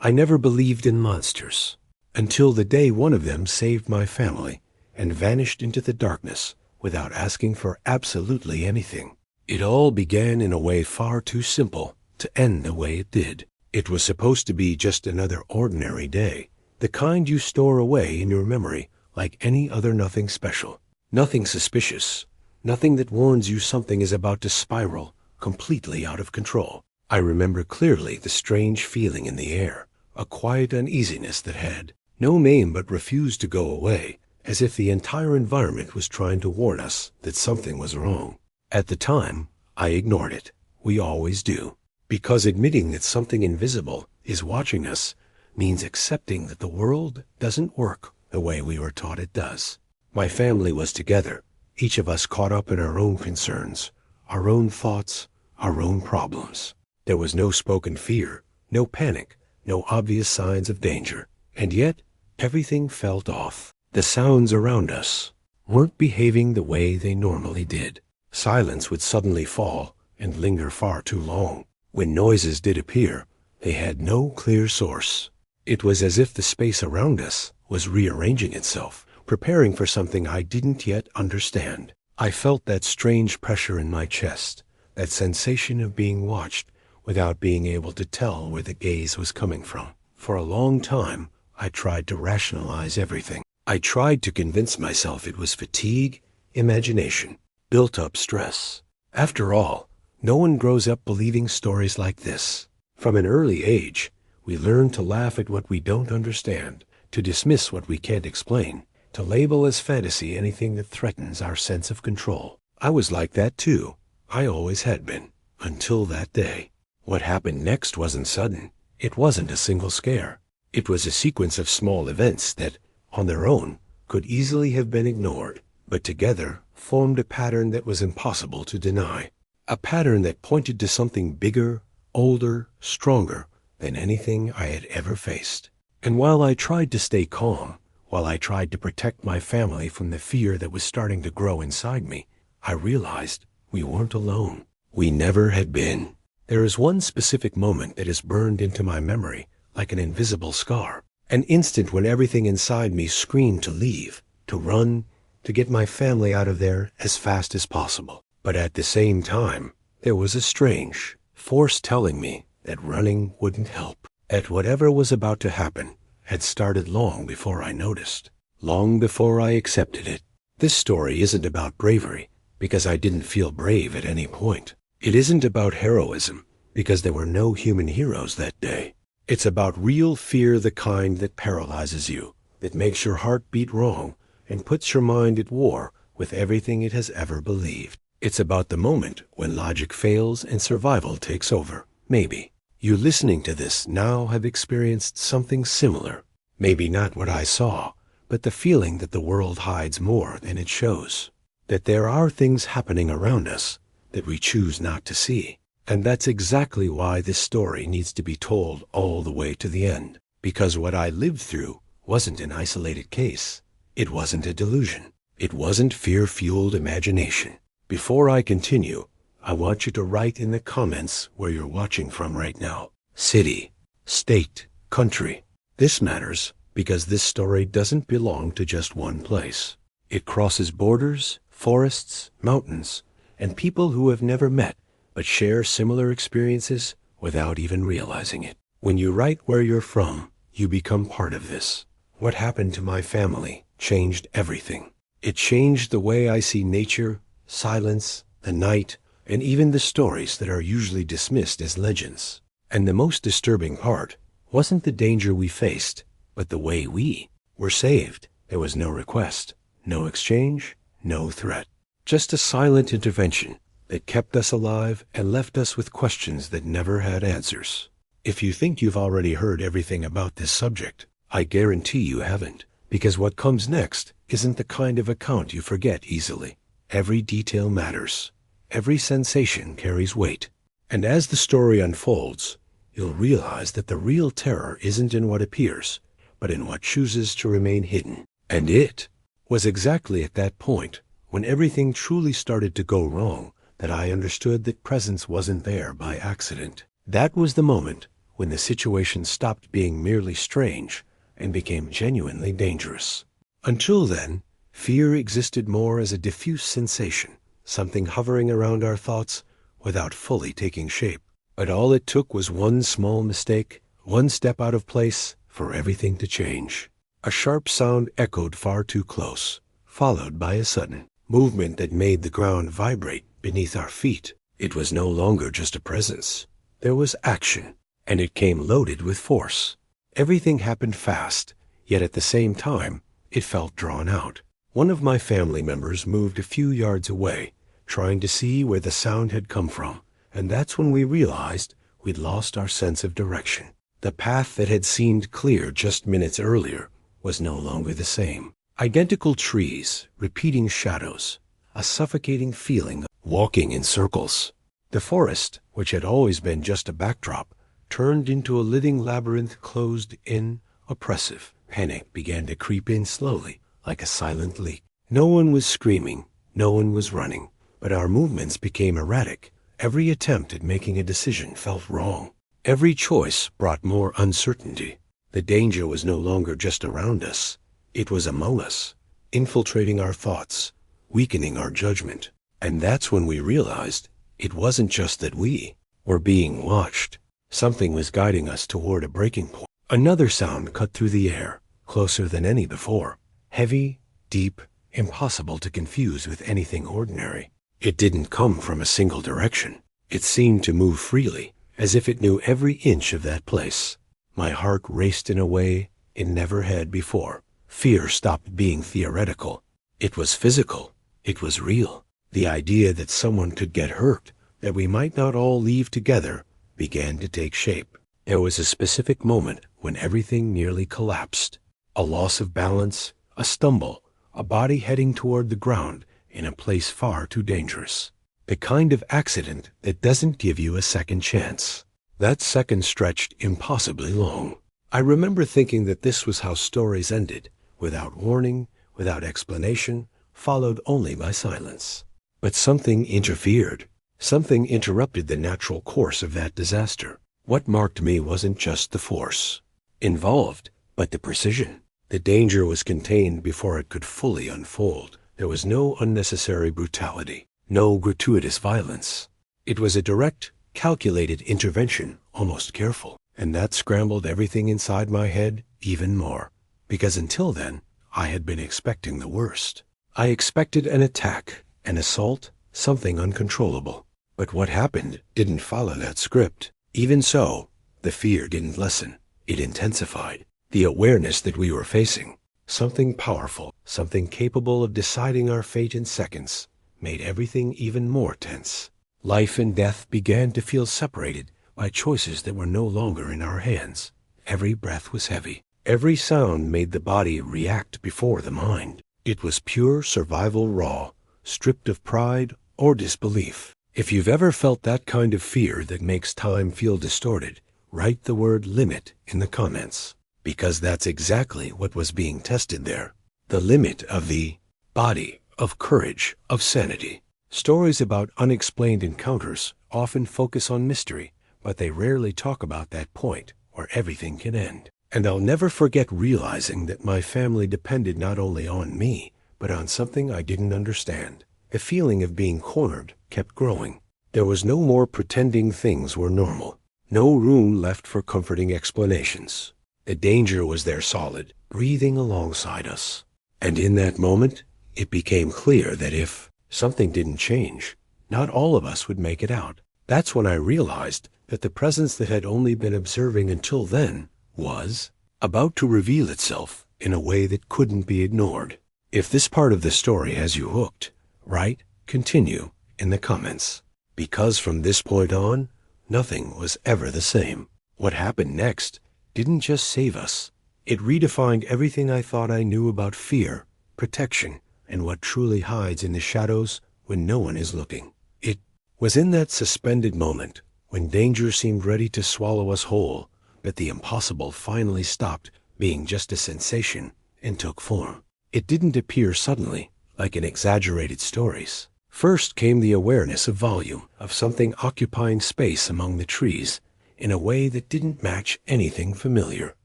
I never believed in monsters until the day one of them saved my family and vanished into the darkness without asking for absolutely anything. It all began in a way far too simple to end the way it did. It was supposed to be just another ordinary day, the kind you store away in your memory like any other, nothing special, nothing suspicious, nothing that warns you something is about to spiral completely out of control. I remember clearly the strange feeling in the air, a quiet uneasiness that had no name but refused to go away, as if the entire environment was trying to warn us that something was wrong. At the time, I ignored it. We always do. Because admitting that something invisible is watching us means accepting that the world doesn't work the way we were taught it does. My family was together, each of us caught up in our own concerns, our own thoughts, our own problems. There was no spoken fear, no panic, no obvious signs of danger. And yet, everything felt off. The sounds around us weren't behaving the way they normally did. Silence would suddenly fall and linger far too long. When noises did appear, they had no clear source. It was as if the space around us was rearranging itself, preparing for something I didn't yet understand. I felt that strange pressure in my chest, that sensation of being watched without being able to tell where the gaze was coming from. For a long time, I tried to rationalize everything. I tried to convince myself it was fatigue, imagination, built-up stress. After all, no one grows up believing stories like this. From an early age, we learn to laugh at what we don't understand, to dismiss what we can't explain, to label as fantasy anything that threatens our sense of control. I was like that too. I always had been, until that day. What happened next wasn't sudden. It wasn't a single scare. It was a sequence of small events that, on their own, could easily have been ignored, but together formed a pattern that was impossible to deny. A pattern that pointed to something bigger, older, stronger than anything I had ever faced. And while I tried to stay calm, while I tried to protect my family from the fear that was starting to grow inside me, I realized we weren't alone. We never had been. There is one specific moment that is burned into my memory like an invisible scar. An instant when everything inside me screamed to leave, to run, to get my family out of there as fast as possible. But at the same time, there was a strange force telling me that running wouldn't help. That whatever was about to happen had started long before I noticed, long before I accepted it. This story isn't about bravery, because I didn't feel brave at any point. It isn't about heroism, because there were no human heroes that day. It's about real fear, the kind that paralyzes you, that makes your heart beat wrong, and puts your mind at war with everything it has ever believed. It's about the moment when logic fails and survival takes over. Maybe you listening to this now have experienced something similar. Maybe not what I saw, but the feeling that the world hides more than it shows. That there are things happening around us that we choose not to see. And that's exactly why this story needs to be told all the way to the end. Because what I lived through wasn't an isolated case. It wasn't a delusion. It wasn't fear-fueled imagination. Before I continue, I want you to write in the comments where you're watching from right now. City, state, country. This matters because this story doesn't belong to just one place. It crosses borders, forests, mountains, and people who have never met but share similar experiences without even realizing it. When you write where you're from, you become part of this. What happened to my family changed everything. It changed the way I see nature, silence, the night, and even the stories that are usually dismissed as legends. And the most disturbing part wasn't the danger we faced, but the way we were saved. There was no request, no exchange, no threat. Just a silent intervention that kept us alive and left us with questions that never had answers. If you think you've already heard everything about this subject, I guarantee you haven't, because what comes next isn't the kind of account you forget easily. Every detail matters. Every sensation carries weight. And as the story unfolds, you'll realize that the real terror isn't in what appears, but in what chooses to remain hidden. And it was exactly at that point, when everything truly started to go wrong, that I understood that presence wasn't there by accident. That was the moment when the situation stopped being merely strange and became genuinely dangerous. Until then, fear existed more as a diffuse sensation, something hovering around our thoughts without fully taking shape. But all it took was one small mistake, one step out of place, for everything to change. A sharp sound echoed far too close, followed by a sudden movement that made the ground vibrate beneath our feet. It was no longer just a presence. There was action, and it came loaded with force. Everything happened fast, yet at the same time, it felt drawn out. One of my family members moved a few yards away, trying to see where the sound had come from, and that's when we realized we'd lost our sense of direction. The path that had seemed clear just minutes earlier was no longer the same. Identical trees, repeating shadows, a suffocating feeling of walking in circles. The forest, which had always been just a backdrop, turned into a living labyrinth, closed in, oppressive. Panic began to creep in slowly, like a silent leak. No one was screaming, no one was running, but our movements became erratic. Every attempt at making a decision felt wrong. Every choice brought more uncertainty. The danger was no longer just around us. It was among us, infiltrating our thoughts, weakening our judgment. And that's when we realized it wasn't just that we were being watched. Something was guiding us toward a breaking point. Another sound cut through the air, closer than any before. Heavy, deep, impossible to confuse with anything ordinary. It didn't come from a single direction. It seemed to move freely, as if it knew every inch of that place. My heart raced in a way it never had before. Fear stopped being theoretical. It was physical. It was real. The idea that someone could get hurt, that we might not all leave together, began to take shape. There was a specific moment when everything nearly collapsed. A loss of balance, a stumble, a body heading toward the ground in a place far too dangerous. The kind of accident that doesn't give you a second chance. That second stretched impossibly long. I remember thinking that this was how stories ended, without warning, without explanation, followed only by silence. But something interfered. Something interrupted the natural course of that disaster. What marked me wasn't just the force involved, but the precision. The danger was contained before it could fully unfold. There was no unnecessary brutality, no gratuitous violence. It was a direct, calculated intervention, almost careful. And that scrambled everything inside my head even more, because until then, I had been expecting the worst. I expected an attack, an assault, something uncontrollable. But what happened didn't follow that script. Even so, the fear didn't lessen. It intensified. The awareness that we were facing something powerful, something capable of deciding our fate in seconds, made everything even more tense. Life and death began to feel separated by choices that were no longer in our hands. Every breath was heavy. Every sound made the body react before the mind. It was pure survival raw, stripped of pride or disbelief. If you've ever felt that kind of fear that makes time feel distorted, write the word limit in the comments, because that's exactly what was being tested there. The limit of the body, of courage, of sanity. Stories about unexplained encounters often focus on mystery, but they rarely talk about that point where everything can end. And I'll never forget realizing that my family depended not only on me, but on something I didn't understand. The feeling of being cornered kept growing. There was no more pretending things were normal. No room left for comforting explanations. The danger was there solid, breathing alongside us. And in that moment, it became clear that if something didn't change, not all of us would make it out. That's when I realized that the presence that had only been observing until then was about to reveal itself in a way that couldn't be ignored. If this part of the story has you hooked, write continue in the comments. Because from this point on, nothing was ever the same. What happened next didn't just save us. It redefined everything I thought I knew about fear, protection, and what truly hides in the shadows when no one is looking. It was in that suspended moment, when danger seemed ready to swallow us whole, that the impossible finally stopped being just a sensation and took form. It didn't appear suddenly, like in exaggerated stories. First came the awareness of volume, of something occupying space among the trees, in a way that didn't match anything familiar.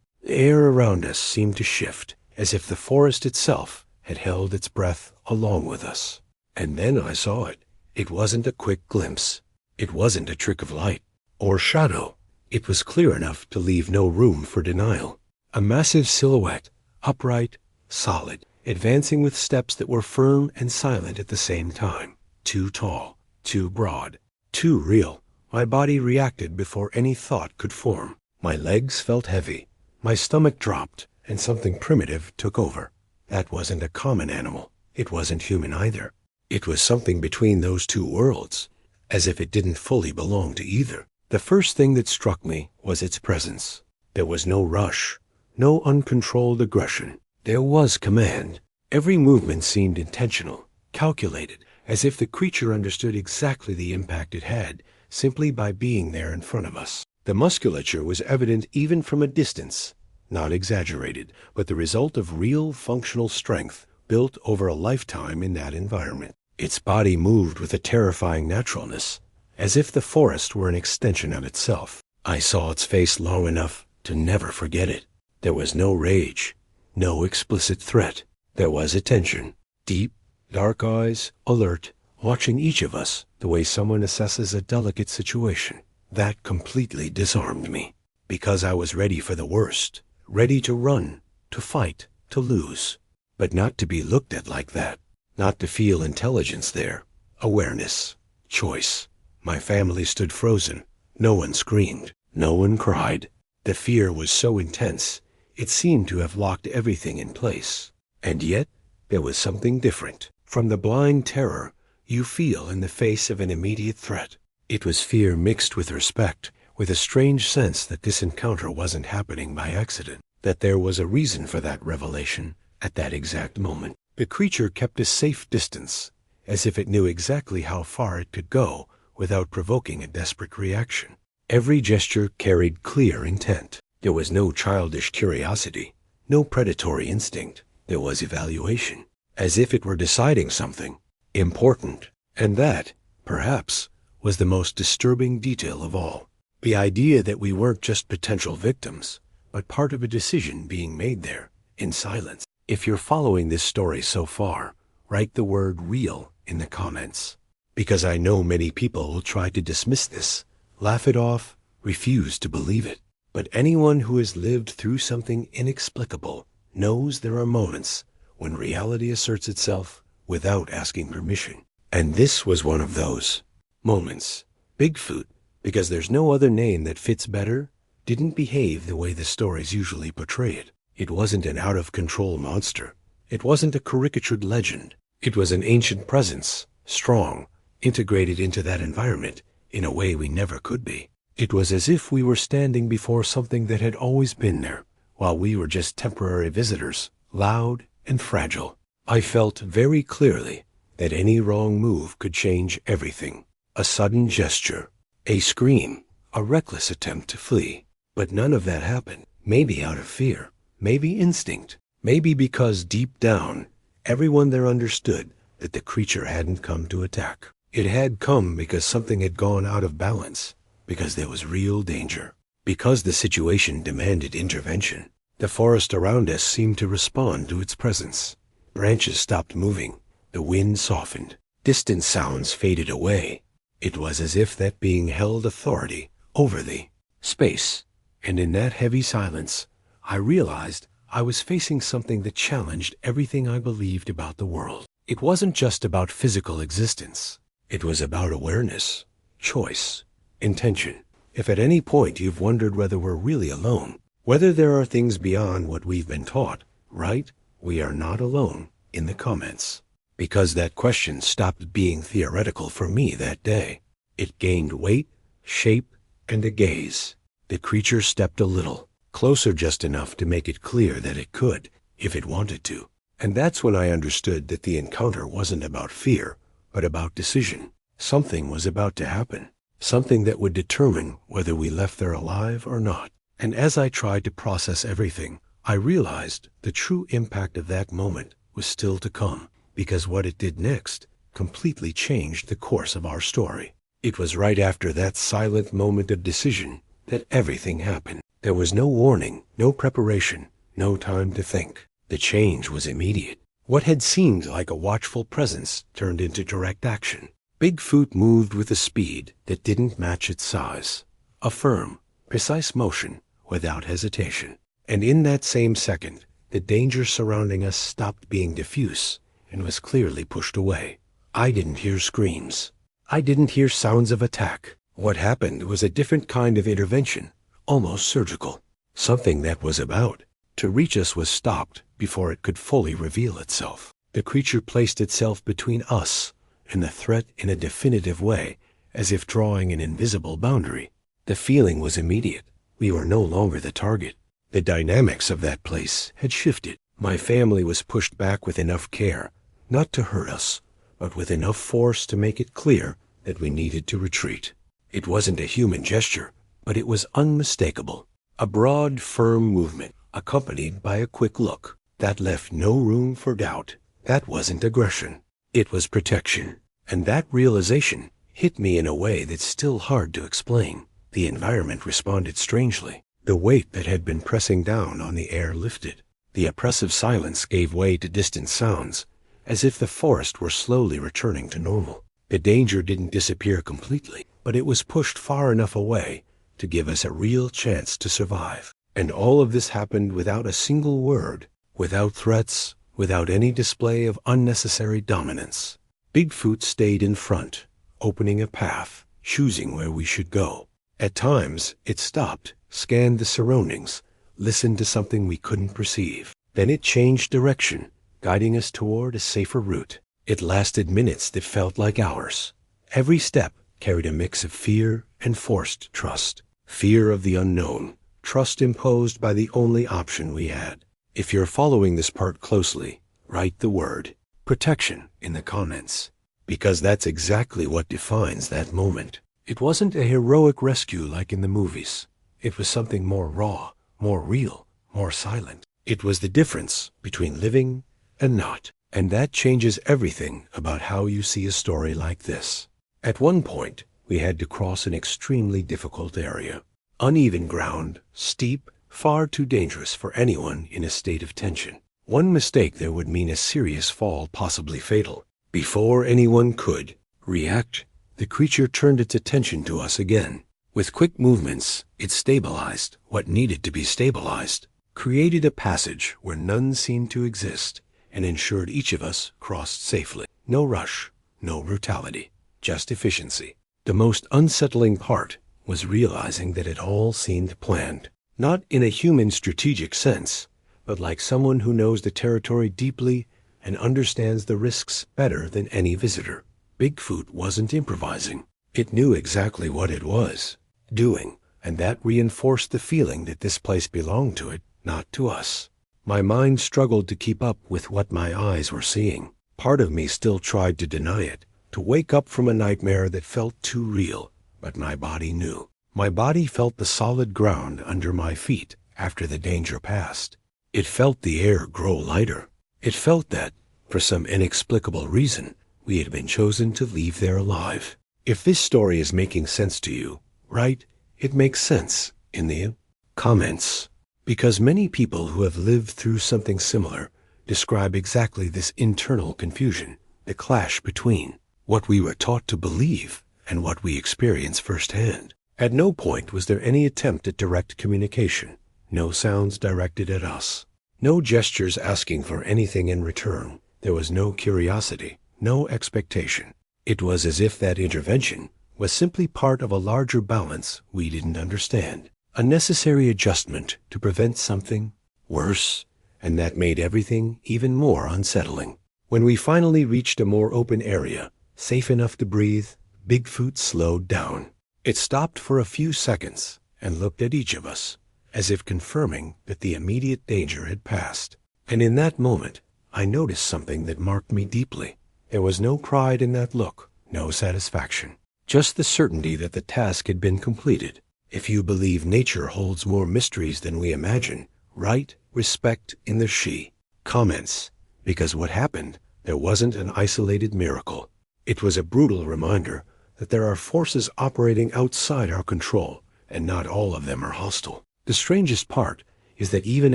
The air around us seemed to shift, as if the forest itself had held its breath along with us. And then I saw it. It wasn't a quick glimpse. It wasn't a trick of light or shadow. It was clear enough to leave no room for denial. A massive silhouette, upright, solid, advancing with steps that were firm and silent at the same time. Too tall, too broad, too real. My body reacted before any thought could form. My legs felt heavy. My stomach dropped, and something primitive took over. That wasn't a common animal. It wasn't human either. It was something between those two worlds, as if it didn't fully belong to either. The first thing that struck me was its presence. There was no rush, no uncontrolled aggression. There was command. Every movement seemed intentional, calculated, as if the creature understood exactly the impact it had, simply by being there in front of us. The musculature was evident even from a distance, not exaggerated, but the result of real functional strength built over a lifetime in that environment. Its body moved with a terrifying naturalness, as if the forest were an extension of itself. I saw its face long enough to never forget it. There was no rage, no explicit threat. There was attention, deep, dark eyes, alert, watching each of us the way someone assesses a delicate situation. That completely disarmed me, because I was ready for the worst, ready to run, to fight, to lose. But not to be looked at like that, not to feel intelligence there, awareness, choice. My family stood frozen. No one screamed, no one cried. The fear was so intense, it seemed to have locked everything in place. And yet, there was something different. From the blind terror you feel in the face of an immediate threat. It was fear mixed with respect, with a strange sense that this encounter wasn't happening by accident, that there was a reason for that revelation at that exact moment. The creature kept a safe distance, as if it knew exactly how far it could go without provoking a desperate reaction. Every gesture carried clear intent. There was no childish curiosity, no predatory instinct. There was evaluation, as if it were deciding something important. And that, perhaps, was the most disturbing detail of all. The idea that we weren't just potential victims, but part of a decision being made there, in silence. If you're following this story so far, write the word real in the comments, because I know many people will try to dismiss this, laugh it off, refuse to believe it. But anyone who has lived through something inexplicable knows there are moments when reality asserts itself without asking permission. And this was one of those moments. Bigfoot, because there's no other name that fits better, didn't behave the way the stories usually portray it. It wasn't an out-of-control monster. It wasn't a caricatured legend. It was an ancient presence, strong, integrated into that environment in a way we never could be. It was as if we were standing before something that had always been there, while we were just temporary visitors, loud and fragile. I felt very clearly that any wrong move could change everything. A sudden gesture, a scream, a reckless attempt to flee. But none of that happened. Maybe out of fear, maybe instinct, maybe because deep down, everyone there understood that the creature hadn't come to attack. It had come because something had gone out of balance, because there was real danger, because the situation demanded intervention. The forest around us seemed to respond to its presence. Branches stopped moving. The wind softened. Distant sounds faded away. It was as if that being held authority over the space. And in that heavy silence, I realized I was facing something that challenged everything I believed about the world. It wasn't just about physical existence. It was about awareness, choice, intention. If at any point you've wondered whether we're really alone, whether there are things beyond what we've been taught, right? We are not alone in the comments. Because that question stopped being theoretical for me that day. It gained weight, shape, and a gaze. The creature stepped a little, closer just enough to make it clear that it could, if it wanted to. And that's when I understood that the encounter wasn't about fear, but about decision. Something was about to happen. Something that would determine whether we left there alive or not. And as I tried to process everything, I realized the true impact of that moment was still to come, because what it did next completely changed the course of our story. It was right after that silent moment of decision that everything happened. There was no warning, no preparation, no time to think. The change was immediate. What had seemed like a watchful presence turned into direct action. Bigfoot moved with a speed that didn't match its size. A firm, precise motion without hesitation. And in that same second, the danger surrounding us stopped being diffuse and was clearly pushed away. I didn't hear screams. I didn't hear sounds of attack. What happened was a different kind of intervention, almost surgical. Something that was about to reach us was stopped before it could fully reveal itself. The creature placed itself between us and the threat in a definitive way, as if drawing an invisible boundary. The feeling was immediate. We were no longer the target. The dynamics of that place had shifted. My family was pushed back with enough care, not to hurt us, but with enough force to make it clear that we needed to retreat. It wasn't a human gesture, but it was unmistakable. A broad, firm movement, accompanied by a quick look, that left no room for doubt. That wasn't aggression. It was protection. And that realization hit me in a way that's still hard to explain. The environment responded strangely. The weight that had been pressing down on the air lifted. The oppressive silence gave way to distant sounds, as if the forest were slowly returning to normal. The danger didn't disappear completely, but it was pushed far enough away to give us a real chance to survive. And all of this happened without a single word, without threats, without any display of unnecessary dominance. Bigfoot stayed in front, opening a path, choosing where we should go. At times, it stopped, scanned the surroundings, listened to something we couldn't perceive. Then it changed direction, guiding us toward a safer route. It lasted minutes that felt like hours. Every step carried a mix of fear and forced trust. Fear of the unknown, trust imposed by the only option we had. If you're following this part closely, write the word protection in the comments, because that's exactly what defines that moment. It wasn't a heroic rescue like in the movies. It was something more raw, more real, more silent. It was the difference between living and not. And that changes everything about how you see a story like this. At one point, we had to cross an extremely difficult area. Uneven ground, steep, far too dangerous for anyone in a state of tension. One mistake there would mean a serious fall, possibly fatal. Before anyone could react, the creature turned its attention to us again. With quick movements, it stabilized what needed to be stabilized, created a passage where none seemed to exist, and ensured each of us crossed safely. No rush, no brutality, just efficiency. The most unsettling part was realizing that it all seemed planned. Not in a human strategic sense, but like someone who knows the territory deeply and understands the risks better than any visitor. Bigfoot wasn't improvising. It knew exactly what it was doing, and that reinforced the feeling that this place belonged to it, not to us. My mind struggled to keep up with what my eyes were seeing. Part of me still tried to deny it, to wake up from a nightmare that felt too real, but my body knew. My body felt the solid ground under my feet after the danger passed. It felt the air grow lighter. It felt that, for some inexplicable reason, we had been chosen to leave there alive. If this story is making sense to you, write, "It makes sense," in the comments. Because many people who have lived through something similar describe exactly this internal confusion, the clash between what we were taught to believe and what we experience firsthand. At no point was there any attempt at direct communication, no sounds directed at us, no gestures asking for anything in return. There was no curiosity, no expectation. It was as if that intervention was simply part of a larger balance we didn't understand. A necessary adjustment to prevent something worse, and that made everything even more unsettling. When we finally reached a more open area, safe enough to breathe, Bigfoot slowed down. It stopped for a few seconds and looked at each of us, as if confirming that the immediate danger had passed. And in that moment, I noticed something that marked me deeply. There was no pride in that look, no satisfaction, just the certainty that the task had been completed. If you believe nature holds more mysteries than we imagine, write respect in the she comments, because what happened there wasn't an isolated miracle. It was a brutal reminder that there are forces operating outside our control, and not all of them are hostile. The strangest part is that even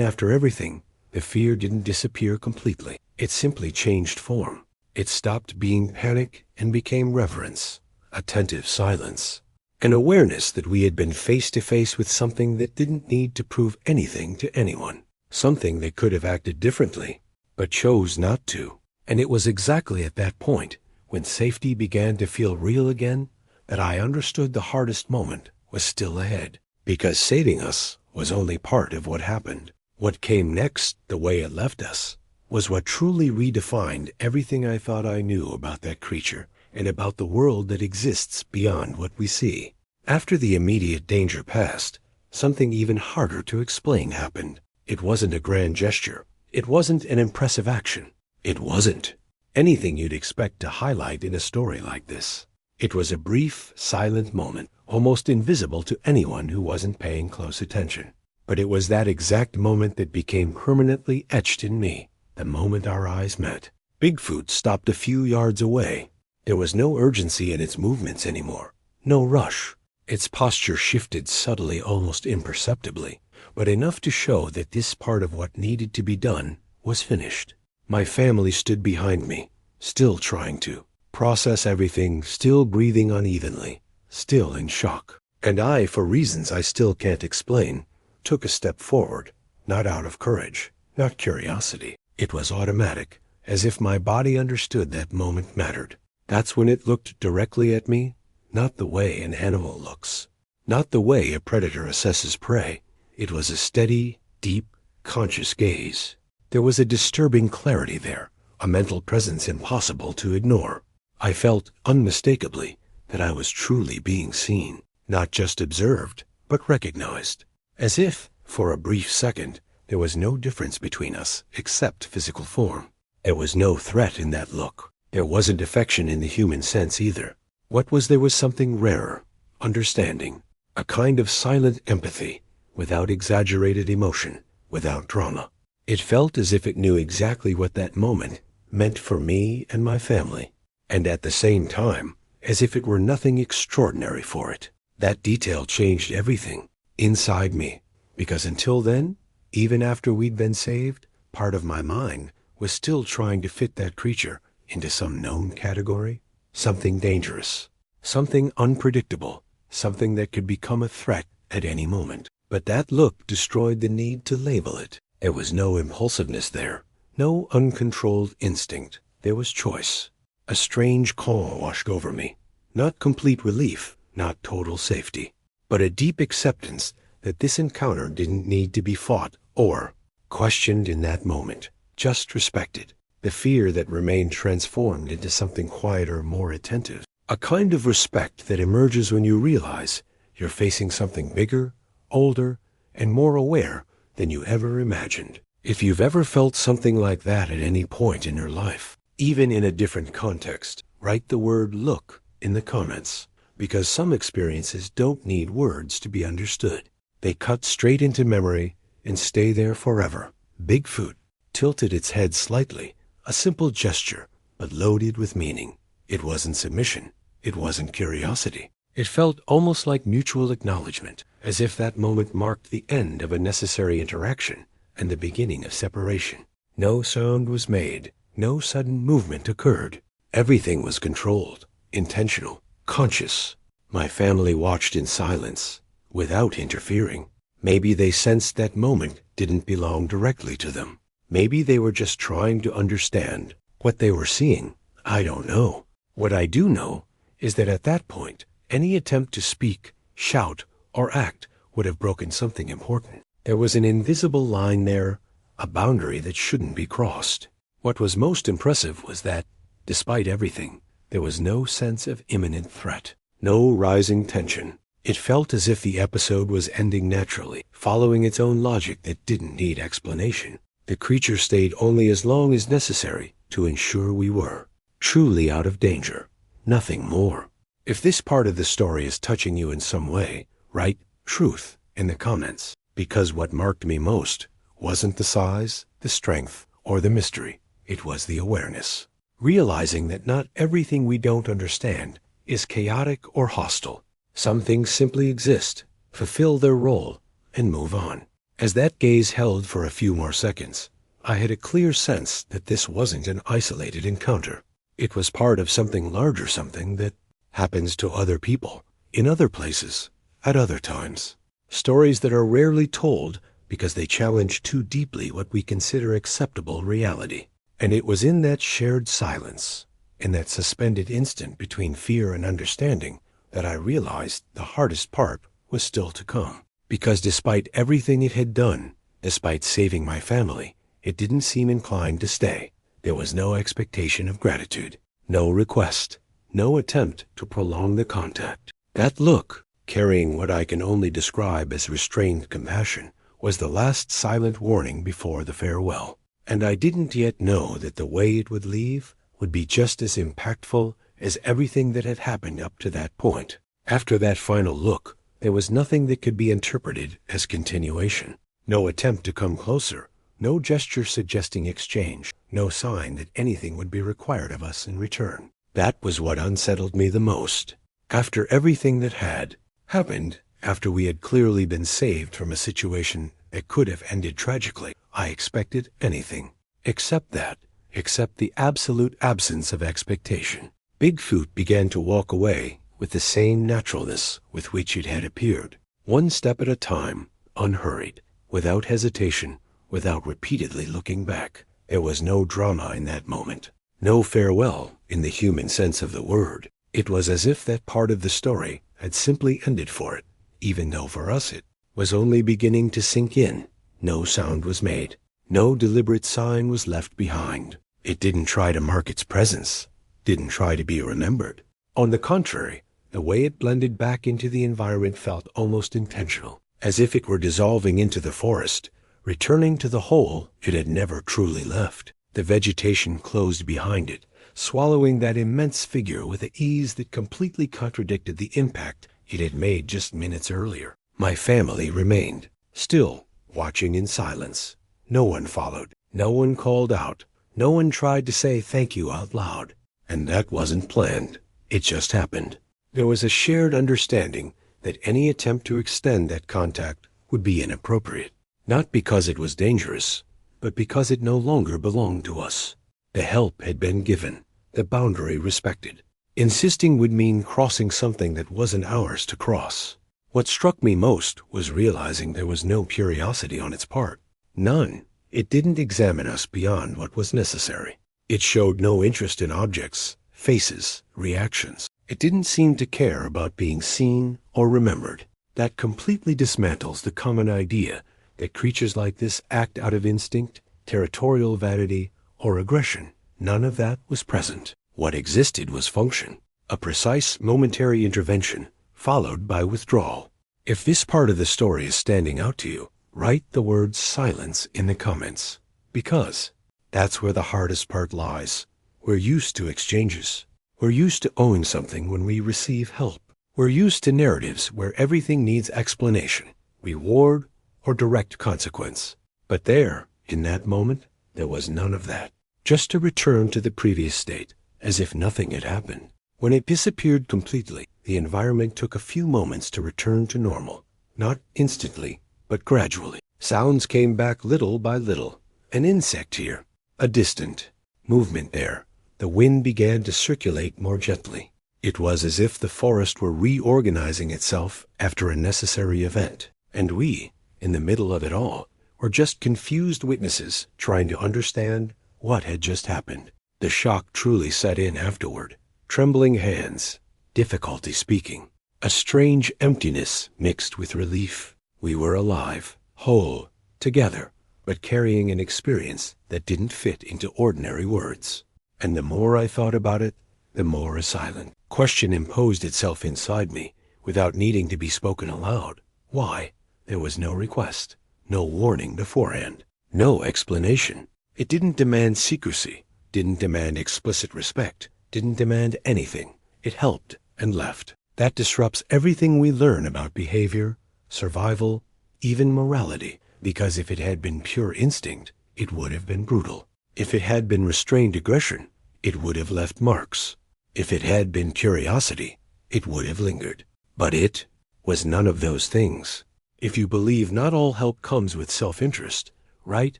after everything, the fear didn't disappear completely. It simply changed form. It stopped being panic and became reverence, attentive silence, an awareness that we had been face to face with something that didn't need to prove anything to anyone, something that could have acted differently, but chose not to. And it was exactly at that point, when safety began to feel real again, that I understood the hardest moment was still ahead, because saving us was only part of what happened. What came next, the way it left us, was what truly redefined everything I thought I knew about that creature and about the world that exists beyond what we see. After the immediate danger passed, something even harder to explain happened. It wasn't a grand gesture. It wasn't an impressive action. It wasn't anything you'd expect to highlight in a story like this. It was a brief, silent moment, almost invisible to anyone who wasn't paying close attention. But it was that exact moment that became permanently etched in me, the moment our eyes met. Bigfoot stopped a few yards away. There was no urgency in its movements anymore, no rush. Its posture shifted subtly, almost imperceptibly, but enough to show that this part of what needed to be done was finished. My family stood behind me, still trying to process everything, still breathing unevenly, still in shock. And I, for reasons I still can't explain, took a step forward, not out of courage, not curiosity. It was automatic, as if my body understood that moment mattered. That's when it looked directly at me, not the way an animal looks, not the way a predator assesses prey. It was a steady, deep, conscious gaze. There was a disturbing clarity there, a mental presence impossible to ignore. I felt unmistakably that I was truly being seen, not just observed, but recognized. As if, for a brief second, there was no difference between us except physical form. There was no threat in that look. There wasn't affection in the human sense either. What was there was something rarer, understanding, a kind of silent empathy, without exaggerated emotion, without drama. It felt as if it knew exactly what that moment meant for me and my family, and at the same time, as if it were nothing extraordinary for it. That detail changed everything inside me, because until then, even after we'd been saved, part of my mind was still trying to fit that creature into some known category, something dangerous, something unpredictable, something that could become a threat at any moment. But that look destroyed the need to label it. There was no impulsiveness there, no uncontrolled instinct. There was choice. A strange calm washed over me, not complete relief, not total safety, but a deep acceptance that this encounter didn't need to be fought or questioned in that moment, just respected. The fear that remained transformed into something quieter, more attentive. A kind of respect that emerges when you realize you're facing something bigger, older, and more aware than you ever imagined. If you've ever felt something like that at any point in your life, even in a different context, write the word "look" in the comments, because some experiences don't need words to be understood. They cut straight into memory and stay there forever. Bigfoot tilted its head slightly, a simple gesture, but loaded with meaning. It wasn't submission. It wasn't curiosity. It felt almost like mutual acknowledgement, as if that moment marked the end of a necessary interaction and the beginning of separation. No sound was made. No sudden movement occurred. Everything was controlled, intentional, conscious. My family watched in silence, without interfering. Maybe they sensed that moment didn't belong directly to them. Maybe they were just trying to understand what they were seeing. I don't know. What I do know is that at that point, any attempt to speak, shout, or act would have broken something important. There was an invisible line there, a boundary that shouldn't be crossed. What was most impressive was that, despite everything, there was no sense of imminent threat, no rising tension. It felt as if the episode was ending naturally, following its own logic that didn't need explanation. The creature stayed only as long as necessary to ensure we were truly out of danger, nothing more. If this part of the story is touching you in some way, write "truth" in the comments, because what marked me most wasn't the size, the strength, or the mystery. It was the awareness. Realizing that not everything we don't understand is chaotic or hostile. Some things simply exist, fulfill their role, and move on. As that gaze held for a few more seconds, I had a clear sense that this wasn't an isolated encounter. It was part of something larger, something that happens to other people, in other places, at other times. Stories that are rarely told because they challenge too deeply what we consider acceptable reality. And it was in that shared silence, in that suspended instant between fear and understanding, that I realized the hardest part was still to come. Because despite everything it had done, despite saving my family, it didn't seem inclined to stay. There was no expectation of gratitude, no request, no attempt to prolong the contact. That look, carrying what I can only describe as restrained compassion, was the last silent warning before the farewell. And I didn't yet know that the way it would leave would be just as impactful as everything that had happened up to that point. After that final look, there was nothing that could be interpreted as continuation. No attempt to come closer, no gesture suggesting exchange, no sign that anything would be required of us in return. That was what unsettled me the most. After everything that had happened, after we had clearly been saved from a situation that could have ended tragically, I expected anything. Except the absolute absence of expectation. Bigfoot began to walk away with the same naturalness with which it had appeared, one step at a time, unhurried, without hesitation, without repeatedly looking back. There was no drama in that moment, no farewell in the human sense of the word. It was as if that part of the story had simply ended for it, even though for us it was only beginning to sink in. No sound was made, no deliberate sign was left behind. It didn't try to mark its presence, didn't try to be remembered. On the contrary, the way it blended back into the environment felt almost intentional, as if it were dissolving into the forest, returning to the hole it had never truly left. The vegetation closed behind it, swallowing that immense figure with an ease that completely contradicted the impact it had made just minutes earlier. My family remained, still, watching in silence. No one followed, no one called out, no one tried to say thank you out loud. And that wasn't planned. It just happened. There was a shared understanding that any attempt to extend that contact would be inappropriate, not because it was dangerous, but because it no longer belonged to us. The help had been given, the boundary respected. Insisting would mean crossing something that wasn't ours to cross. What struck me most was realizing there was no curiosity on its part. None. It didn't examine us beyond what was necessary. It showed no interest in objects, faces, reactions. It didn't seem to care about being seen or remembered. That completely dismantles the common idea that creatures like this act out of instinct, territorial vanity, or aggression. None of that was present. What existed was function, a precise momentary intervention, followed by withdrawal. If this part of the story is standing out to you, write the word silence in the comments, because that's where the hardest part lies. We're used to exchanges. We're used to owing something when we receive help. We're used to narratives where everything needs explanation, reward, or direct consequence. But there, in that moment, there was none of that. Just a return to the previous state, as if nothing had happened. When it disappeared completely, the environment took a few moments to return to normal. Not instantly, but gradually. Sounds came back little by little. An insect here, a distant movement there. The wind began to circulate more gently. It was as if the forest were reorganizing itself after a necessary event. And we, in the middle of it all, were just confused witnesses trying to understand what had just happened. The shock truly set in afterward. Trembling hands, difficulty speaking, a strange emptiness mixed with relief. We were alive, whole, together, but carrying an experience that didn't fit into ordinary words. And the more I thought about it, the more a silent question imposed itself inside me without needing to be spoken aloud. Why? There was no request, no warning beforehand, no explanation. It didn't demand secrecy, didn't demand explicit respect, didn't demand anything. It helped and left. That disrupts everything we learn about behavior, survival, even morality, because if it had been pure instinct, it would have been brutal. If it had been restrained aggression, it would have left marks. If it had been curiosity, it would have lingered. But it was none of those things. If you believe not all help comes with self-interest, write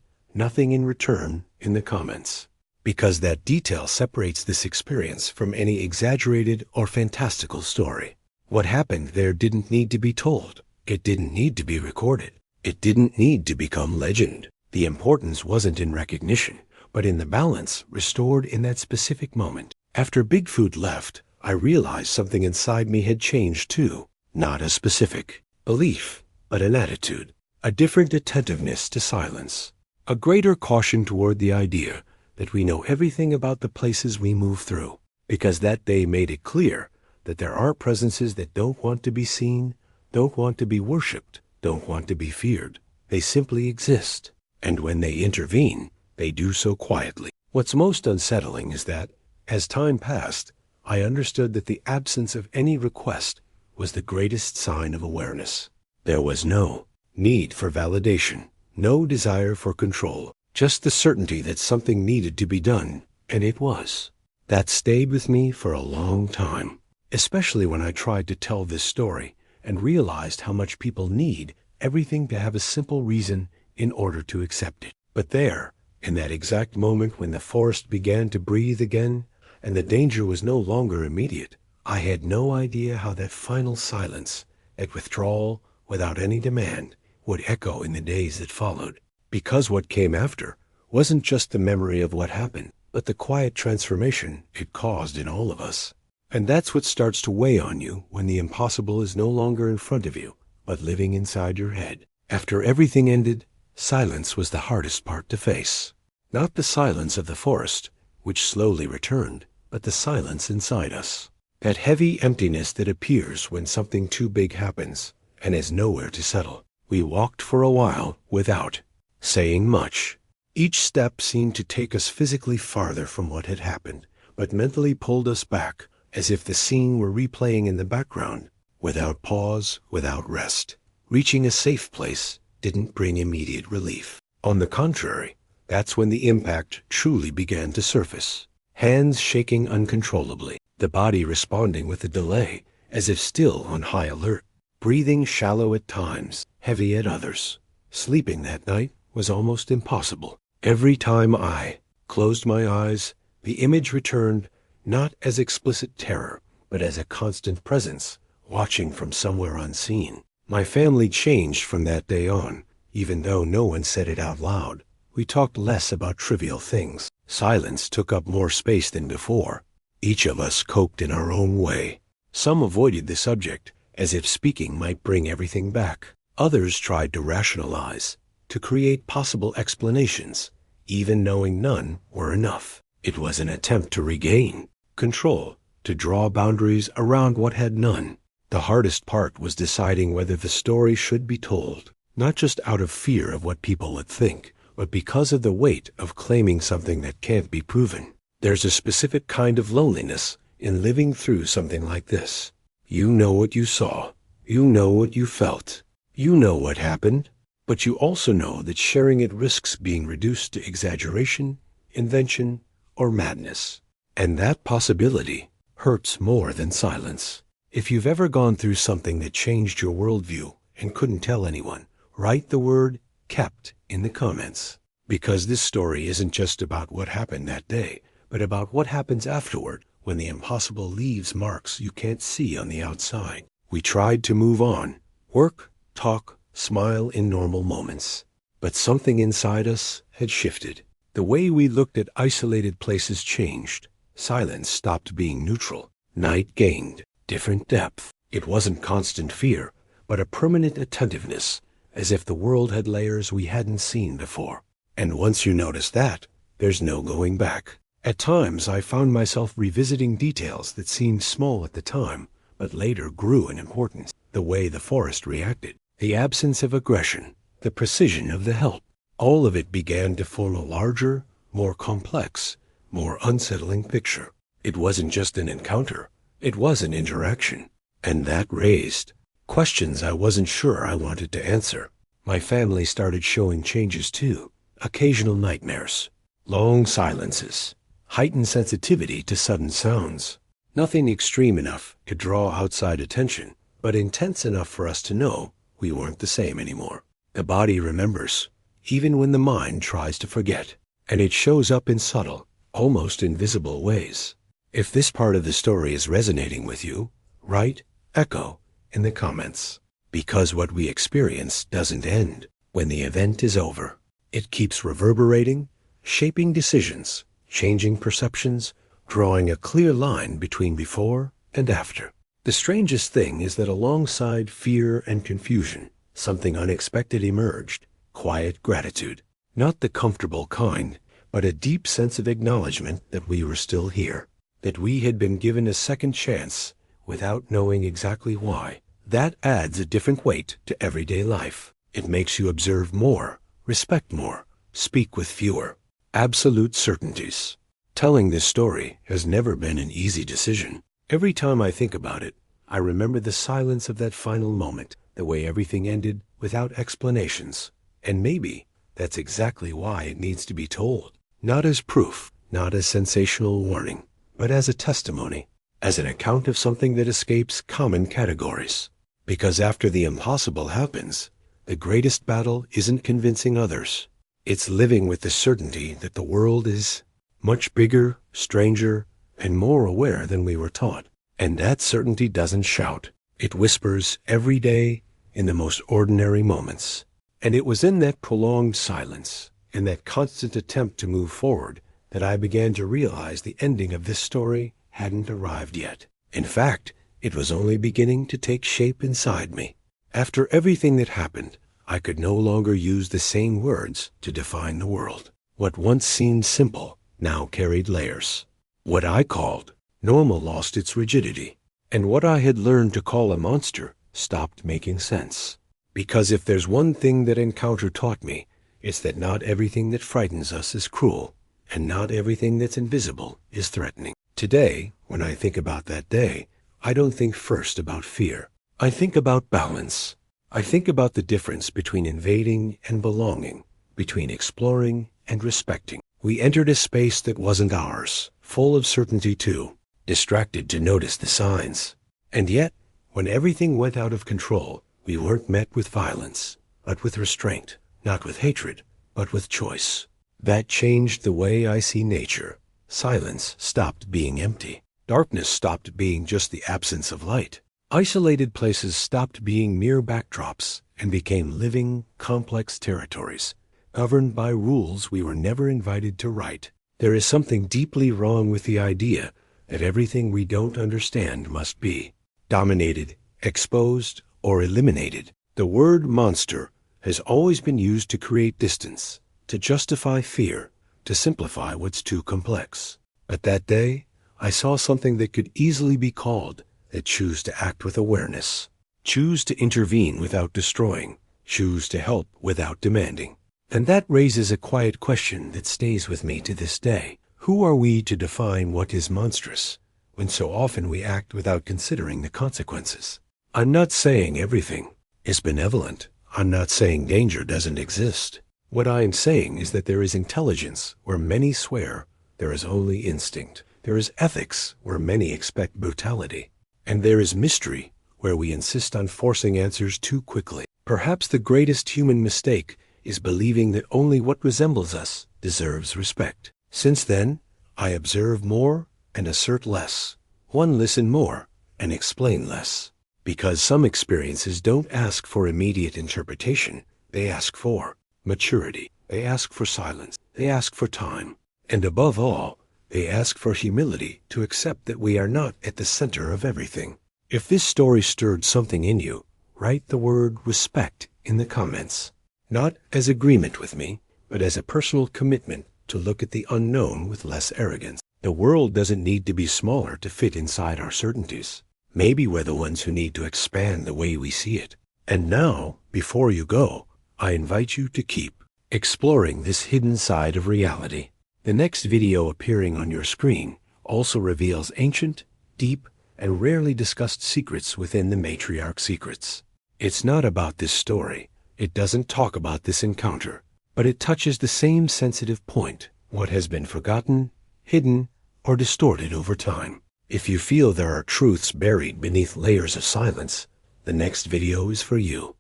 nothing in return in the comments, because that detail separates this experience from any exaggerated or fantastical story. What happened there didn't need to be told. It didn't need to be recorded. It didn't need to become legend. The importance wasn't in recognition, but in the balance restored in that specific moment. After Bigfoot left, I realized something inside me had changed too. Not a specific belief, but an attitude. A different attentiveness to silence. A greater caution toward the idea that we know everything about the places we move through, because that day made it clear that there are presences that don't want to be seen, don't want to be worshipped, don't want to be feared. They simply exist, and when they intervene, they do so quietly. What's most unsettling is that, as time passed, I understood that the absence of any request was the greatest sign of awareness. There was no need for validation, no desire for control, just the certainty that something needed to be done, and it was. That stayed with me for a long time, especially when I tried to tell this story and realized how much people need everything to have a simple reason in order to accept it. But there, in that exact moment when the forest began to breathe again and the danger was no longer immediate, I had no idea how that final silence, that withdrawal without any demand, would echo in the days that followed. Because what came after wasn't just the memory of what happened, but the quiet transformation it caused in all of us. And that's what starts to weigh on you when the impossible is no longer in front of you, but living inside your head. After everything ended, silence was the hardest part to face. Not the silence of the forest, which slowly returned, but the silence inside us. That heavy emptiness that appears when something too big happens and has nowhere to settle. We walked for a while without saying much. Each step seemed to take us physically farther from what had happened, but mentally pulled us back, as if the scene were replaying in the background, without pause, without rest. Reaching a safe place didn't bring immediate relief. On the contrary, that's when the impact truly began to surface. Hands shaking uncontrollably, the body responding with a delay, as if still on high alert. Breathing shallow at times, heavy at others. Sleeping that night was almost impossible. Every time I closed my eyes, the image returned, not as explicit terror, but as a constant presence, watching from somewhere unseen. My family changed from that day on, even though no one said it out loud. We talked less about trivial things. Silence took up more space than before. Each of us coped in our own way. Some avoided the subject, as if speaking might bring everything back. Others tried to rationalize, to create possible explanations, even knowing none were enough. It was an attempt to regain control, to draw boundaries around what had none. The hardest part was deciding whether the story should be told, not just out of fear of what people would think, but because of the weight of claiming something that can't be proven. There's a specific kind of loneliness in living through something like this. You know what you saw. You know what you felt. You know what happened. But you also know that sharing it risks being reduced to exaggeration, invention, or madness. And that possibility hurts more than silence. If you've ever gone through something that changed your worldview and couldn't tell anyone, write the word "kept" in the comments. Because this story isn't just about what happened that day, but about what happens afterward when the impossible leaves marks you can't see on the outside. We tried to move on, work, talk, smile in normal moments. But something inside us had shifted. The way we looked at isolated places changed. Silence stopped being neutral. Night gained different depth. It wasn't constant fear, but a permanent attentiveness, as if the world had layers we hadn't seen before. And once you notice that, there's no going back. At times, I found myself revisiting details that seemed small at the time, but later grew in importance. The way the forest reacted, the absence of aggression, the precision of the help, all of it began to form a larger, more complex, more unsettling picture. It wasn't just an encounter, it was an interaction. And that raised questions I wasn't sure I wanted to answer. My family started showing changes too. Occasional nightmares, long silences, heightened sensitivity to sudden sounds. Nothing extreme enough to draw outside attention, but intense enough for us to know we weren't the same anymore. The body remembers, even when the mind tries to forget, and it shows up in subtle, almost invisible ways. If this part of the story is resonating with you, write echo in the comments. Because what we experience doesn't end when the event is over. It keeps reverberating, shaping decisions, changing perceptions, drawing a clear line between before and after. The strangest thing is that alongside fear and confusion, something unexpected emerged: quiet gratitude. Not the comfortable kind, but a deep sense of acknowledgement that we were still here, that we had been given a second chance without knowing exactly why. That adds a different weight to everyday life. It makes you observe more, respect more, speak with fewer absolute certainties. Telling this story has never been an easy decision. Every time I think about it, I remember the silence of that final moment, the way everything ended without explanations. And maybe that's exactly why it needs to be told. Not as proof, not as sensational warning, but as a testimony, as an account of something that escapes common categories. Because after the impossible happens, the greatest battle isn't convincing others. It's living with the certainty that the world is much bigger, stranger, and more aware than we were taught. And that certainty doesn't shout. It whispers every day in the most ordinary moments. And it was in that prolonged silence, in that constant attempt to move forward, that I began to realize the ending of this story hadn't arrived yet. In fact, it was only beginning to take shape inside me. After everything that happened, I could no longer use the same words to define the world. What once seemed simple now carried layers. What I called normal lost its rigidity, and what I had learned to call a monster stopped making sense. Because if there's one thing that encounter taught me, it's that not everything that frightens us is cruel, and not everything that's invisible is threatening. Today, when I think about that day, I don't think first about fear. I think about balance. I think about the difference between invading and belonging, between exploring and respecting. We entered a space that wasn't ours, full of certainty too, distracted to notice the signs. And yet, when everything went out of control, we weren't met with violence, but with restraint, not with hatred, but with choice. That changed the way I see nature. Silence stopped being empty. Darkness stopped being just the absence of light. Isolated places stopped being mere backdrops and became living, complex territories, governed by rules we were never invited to write. There is something deeply wrong with the idea that everything we don't understand must be dominated, exposed, or eliminated. The word monster has always been used to create distance, to justify fear, to simplify what's too complex. But that day, I saw something that could easily be called that choose to act with awareness, choose to intervene without destroying, choose to help without demanding. And that raises a quiet question that stays with me to this day. Who are we to define what is monstrous, when so often we act without considering the consequences? I'm not saying everything is benevolent. I'm not saying danger doesn't exist. What I am saying is that there is intelligence where many swear there is only instinct. There is ethics where many expect brutality. And there is mystery where we insist on forcing answers too quickly. Perhaps the greatest human mistake is believing that only what resembles us deserves respect. Since then, I observe more and assert less. One listen more and explain less. Because some experiences don't ask for immediate interpretation. They ask for maturity. They ask for silence. They ask for time. And above all, they ask for humility to accept that we are not at the center of everything. If this story stirred something in you, write the word respect in the comments. Not as agreement with me, but as a personal commitment to look at the unknown with less arrogance. The world doesn't need to be smaller to fit inside our certainties. Maybe we're the ones who need to expand the way we see it. And now, before you go, I invite you to keep exploring this hidden side of reality. The next video appearing on your screen also reveals ancient, deep, and rarely discussed secrets within the Matriarch Secrets. It's not about this story. It doesn't talk about this encounter, but it touches the same sensitive point, what has been forgotten, hidden, or distorted over time. If you feel there are truths buried beneath layers of silence, The next video is for you.